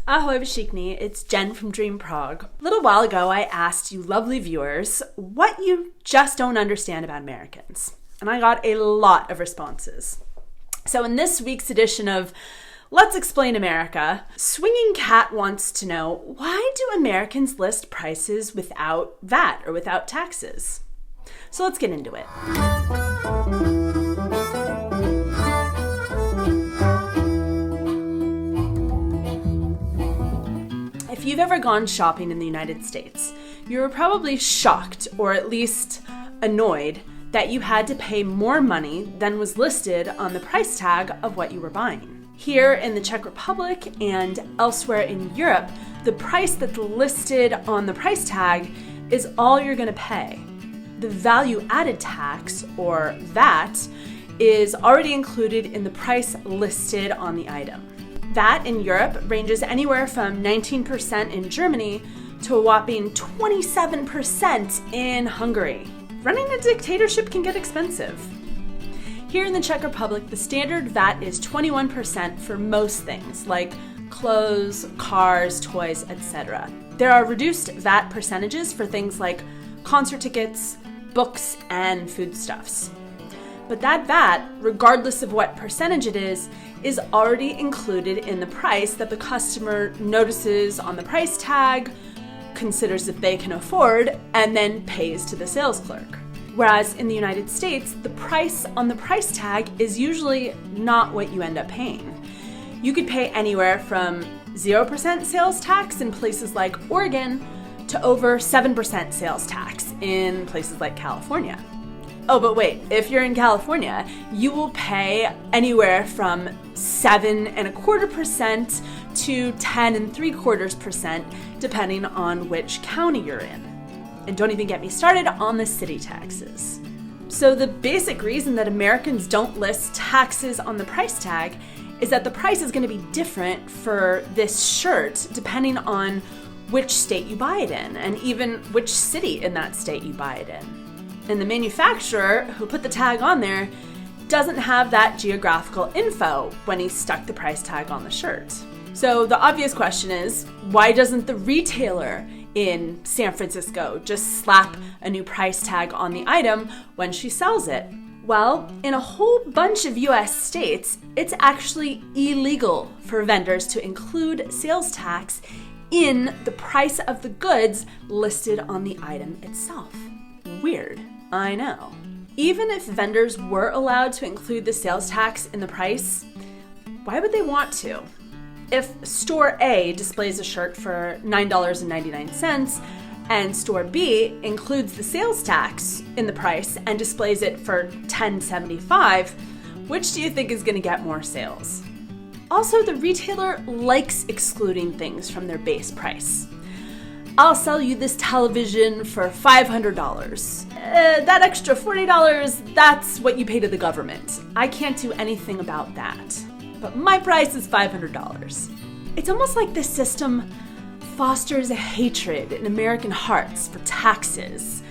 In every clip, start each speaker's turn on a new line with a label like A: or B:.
A: Ahoj všichni, it's Jen from Dream Prague. A little while ago, I asked you lovely viewers what you just don't understand about Americans. And I got a lot of responses. So in this week's edition of Let's Explain America, Swinging Cat wants to know, why do Americans list prices without VAT or without taxes? So let's get into it. If you've ever gone shopping in the United States, you were probably shocked, or at least annoyed, that you had to pay more money than was listed on the price tag of what you were buying. Here in the Czech Republic and elsewhere in Europe, the price that's listed on the price tag is all you're going to pay. The value-added tax, or VAT, is already included in the price listed on the item. VAT in Europe ranges anywhere from 19% in Germany to a whopping 27% in Hungary. Running a dictatorship can get expensive. Here in the Czech Republic, the standard VAT is 21% for most things, like clothes, cars, toys, etc. There are reduced VAT percentages for things like concert tickets, books, and foodstuffs. But that VAT, regardless of what percentage it is already included in the price that the customer notices on the price tag, considers if they can afford, and then pays to the sales clerk. Whereas in the United States, the price on the price tag is usually not what you end up paying. You could pay anywhere from 0% sales tax in places like Oregon to over 7% sales tax in places like California. Oh, but wait, if you're in California, you will pay anywhere from 7.25% to 10.75%, depending on which county you're in. And don't even get me started on the city taxes. So the basic reason that Americans don't list taxes on the price tag is that the price is going to be different for this shirt depending on which state you buy it in, and even which city in that state you buy it in. And the manufacturer who put the tag on there doesn't have that geographical info when he stuck the price tag on the shirt. So the obvious question is, why doesn't the retailer in San Francisco just slap a new price tag on the item when she sells it? Well, in a whole bunch of US states, it's actually illegal for vendors to include sales tax in the price of the goods listed on the item itself. Weird, I know. Even if vendors were allowed to include the sales tax in the price, why would they want to? If store A displays a shirt for $9.99 and store B includes the sales tax in the price and displays it for $10.75, which do you think is going to get more sales? Also, the retailer likes excluding things from their base price. I'll sell you this television for $500. That extra $40, that's what you pay to the government. I can't do anything about that. But my price is $500. It's almost like this system fosters a hatred in American hearts for taxes.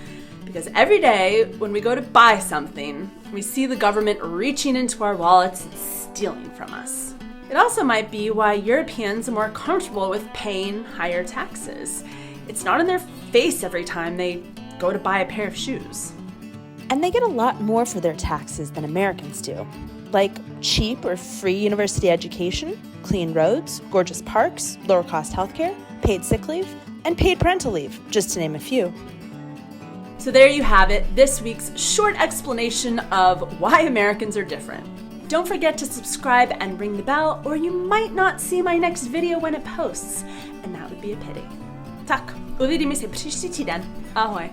A: Because every day when we go to buy something, we see the government reaching into our wallets and stealing from us. It also might be why Europeans are more comfortable with paying higher taxes. It's not in their face every time they go to buy a pair of shoes.
B: And they get a lot more for their taxes than Americans do, like cheap or free university education, clean roads, gorgeous parks, lower cost healthcare, paid sick leave, and paid parental leave, just to name a few.
A: So there you have it, this week's short explanation of why Americans are different. Don't forget to subscribe and ring the bell, or you might not see my next video when it posts, and that would be a pity. Tak, uvidíme se příští týden. Ahoj.